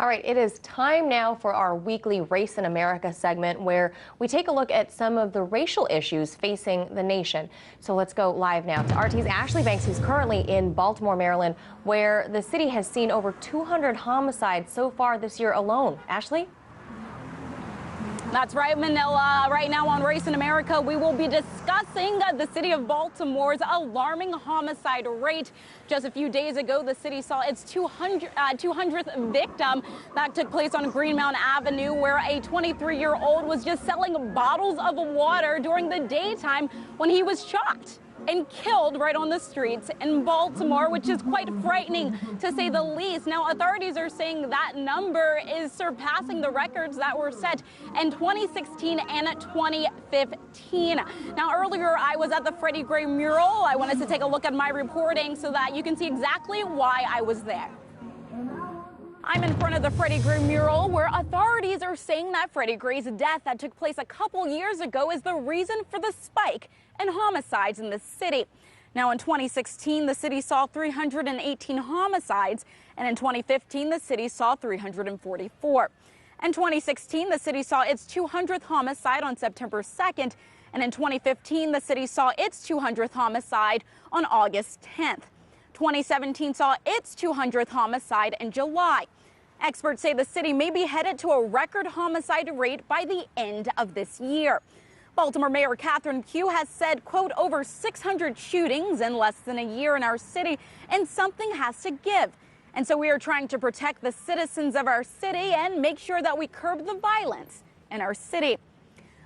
All right, it is time now for our weekly Race in America segment where we take a look at some of the racial issues facing the nation. So let's go live now to RT's Ashley Banks, who's currently in Baltimore, Maryland, where the city has seen over 200 homicides so far this year alone. Ashley? That's right, Manila. Right now on Race in America, we will be discussing the city of Baltimore's alarming homicide rate. Just a few days ago, the city saw its 200th victim. That took place on Greenmount Avenue, where a 23-year-old was just selling bottles of water during the daytime when he was shot and killed right on the streets in Baltimore, which is quite frightening to say the least. Now, authorities are saying that number is surpassing the records that were set in 2016 and 2015. Now, earlier I was at the Freddie Gray mural. I wanted to take a look at my reporting so that you can see exactly why I was there. I'm in front of the Freddie Gray mural, where authorities are saying that Freddie Gray's death that took place a couple years ago is the reason for the spike in homicides in the city. Now, in 2016, the city saw 318 homicides, and in 2015, the city saw 344. In 2016, the city saw its 200th homicide on September 2nd, and in 2015, the city saw its 200th homicide on August 10th. 2017 saw its 200th homicide in July. Experts say the city may be headed to a record homicide rate by the end of this year. Baltimore Mayor Catherine Pugh has said, quote, over 600 shootings in less than a year in our city, and something has to give. And so we are trying to protect the citizens of our city and make sure that we curb the violence in our city.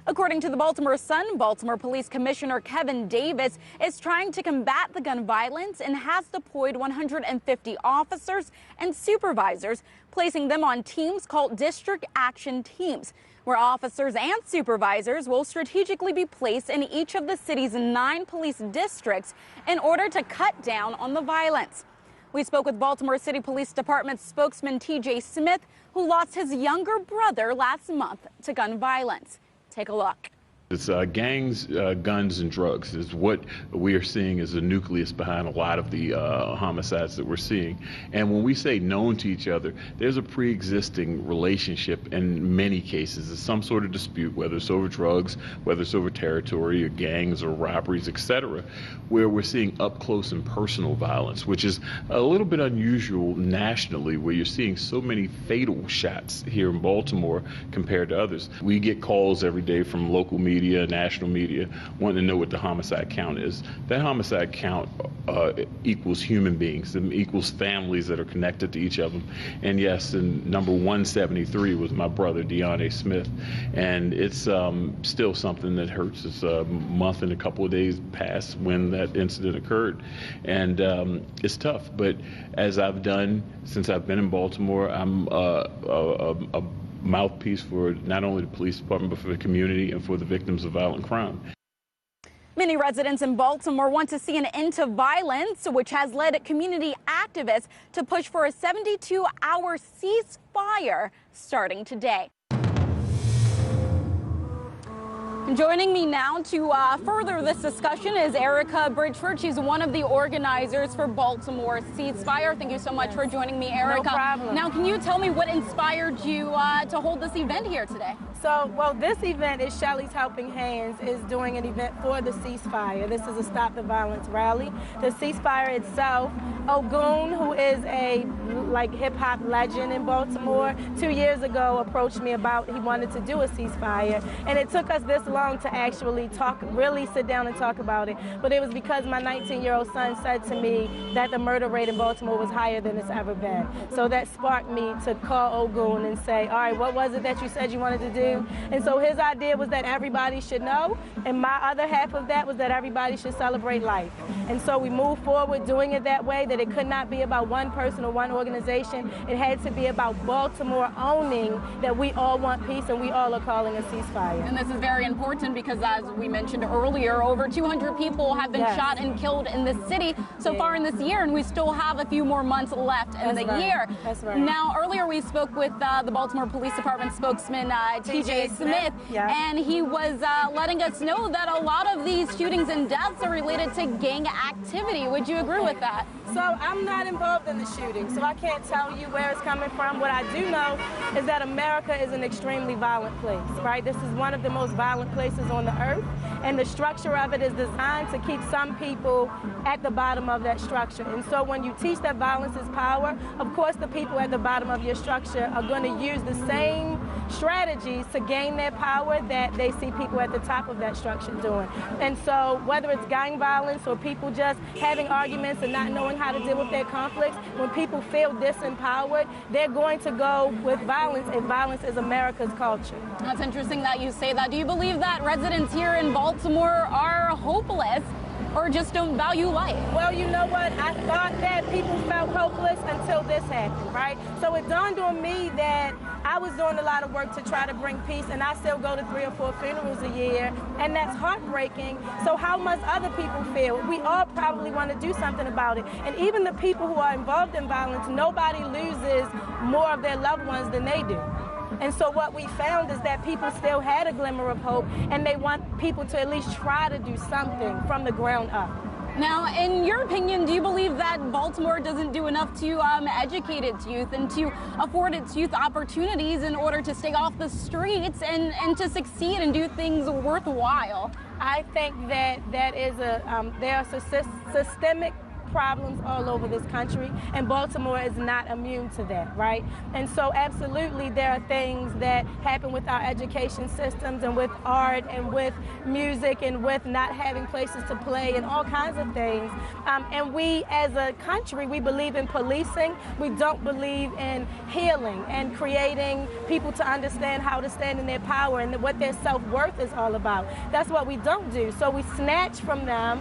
According to the Baltimore Sun, Baltimore Police Commissioner Kevin Davis is trying to combat the gun violence and has deployed 150 officers and supervisors, placing them on teams called District Action Teams, where officers and supervisors will strategically be placed in each of the city's 9 police districts in order to cut down on the violence. We spoke with Baltimore City Police Department spokesman TJ Smith, who lost his younger brother last month to gun violence. Take a look. It's gangs, guns, and drugs is what we are seeing as the nucleus behind a lot of the homicides that we're seeing. And when we say known to each other, there's a pre-existing relationship in many cases. It's some sort of dispute, whether it's over drugs, whether it's over territory, or gangs, or robberies, etc., where we're seeing up close and personal violence, which is a little bit unusual nationally, where you're seeing so many fatal shots here in Baltimore compared to others. We get calls every day from local media, national media, wanting to know what the homicide count is. That homicide count equals human beings, and equals families that are connected to each of them. And yes, and number 173 was my brother, Deontay Smith. And it's still something that hurts. It's a month and a couple of days past when that incident occurred. And it's tough, but as I've done since I've been in Baltimore, I'm a mouthpiece for not only the police department, but for the community and for the victims of violent crime. Many residents in Baltimore want to see an end to violence, which has led community activists to push for a 72-hour ceasefire starting today. Joining me now to further this discussion is Erica Bridgeford. She's one of the organizers for Baltimore Ceasefire. Thank you so much for joining me, Erica. No problem. Now, can you tell me what inspired you to hold this event here today? So, well, this event is Shelley's Helping Hands is doing an event for the ceasefire. This is a Stop the Violence rally. The ceasefire itself, Ogun, who is a hip-hop legend in Baltimore, 2 years ago approached me about he wanted to do a ceasefire. And it took us this long to actually really sit down and talk about it. But it was because my 19-year-old son said to me that the murder rate in Baltimore was higher than it's ever been. So that sparked me to call Ogun and say, all right, what was it that you said you wanted to do? And so his idea was that everybody should know, and my other half of that was that everybody should celebrate life. And so we moved forward doing it that way, that it could not be about one person or one organization. It had to be about Baltimore owning that we all want peace and we all are calling a ceasefire. And this is very important because, as we mentioned earlier, over 200 people have been shot and killed in this city so far in this year, and we still have a few more months left in the year. That's right. Now, earlier we spoke with the Baltimore Police Department spokesman, TJ DJ Smith, and he was letting us know that a lot of these shootings and deaths are related to gang activity. Would you agree with that? So I'm not involved in the shooting, so I can't tell you where it's coming from. What I do know is that America is an extremely violent place, right? This is one of the most violent places on the earth, and the structure of it is designed to keep some people at the bottom of that structure. And so when you teach that violence is power, of course the people at the bottom of your structure are going to use the same strategies to gain their power that they see people at the top of that structure doing. And so whether it's gang violence or people just having arguments and not knowing how to deal with their conflicts, when people feel disempowered, they're going to go with violence, and violence is America's culture. That's interesting that you say that. Do you believe that residents here in Baltimore are hopeless or just don't value life? Well, you know what? I thought that people felt hopeless until this happened, right? So it dawned on me that I was doing a lot of work to try to bring peace, and I still go to 3 or 4 funerals a year, and that's heartbreaking. So how must other people feel? We all probably want to do something about it. And even the people who are involved in violence, nobody loses more of their loved ones than they do. And so what we found is that people still had a glimmer of hope, and they want people to at least try to do something from the ground up. Now, in your opinion, do you believe that Baltimore doesn't do enough to educate its youth and to afford its youth opportunities in order to stay off the streets and to succeed and do things worthwhile? I think that there are systemic problems all over this country, and Baltimore is not immune to that, right? And so absolutely there are things that happen with our education systems and with art and with music and with not having places to play and all kinds of things. And we as a country, we believe in policing. We don't believe in healing and creating people to understand how to stand in their power and what their self-worth is all about. That's what we don't do. So we snatch from them.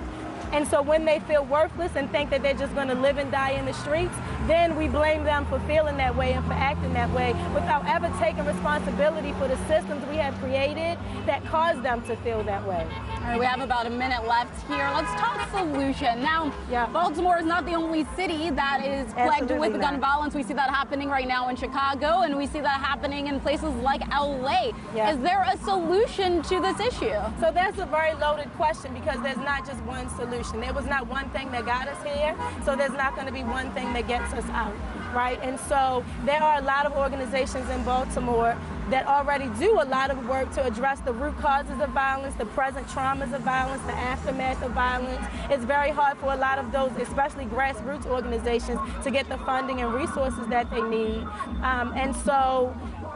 And so when they feel worthless and think that they're just going to live and die in the streets, then we blame them for feeling that way and for acting that way without ever taking responsibility for the systems we have created that cause them to feel that way. All right, we have about a minute left here. Let's talk solution. Now, Baltimore is not the only city that is plagued with gun violence. We see that happening right now in Chicago, and we see that happening in places like LA. Is there a solution to this issue? So that's a very loaded question, because there's not just one solution. There was not one thing that got us here, so there's not going to be one thing that gets us out, right? And so there are a lot of organizations in Baltimore that already do a lot of work to address the root causes of violence, the present traumas of violence, the aftermath of violence. It's very hard for a lot of those, especially grassroots organizations, to get the funding and resources that they need.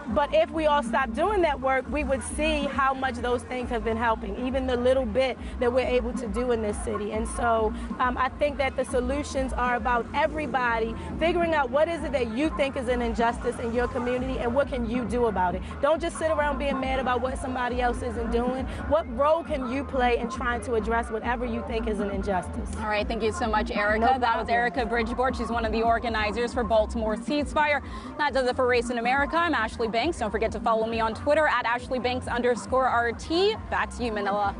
But if we all stop doing that work, we would see how much those things have been helping, even the little bit that we're able to do in this city. And so I think that the solutions are about everybody figuring out what is it that you think is an injustice in your community and what can you do about it. Don't just sit around being mad about what somebody else isn't doing. What role can you play in trying to address whatever you think is an injustice? All right, thank you so much, Erica. That was Erica Bridgeport. She's one of the organizers for Baltimore Ceasefire. That does it for Race in America. I'm Ashley Banks. Don't forget to follow me on Twitter at AshleyBanks_RT. Back to you, Manila.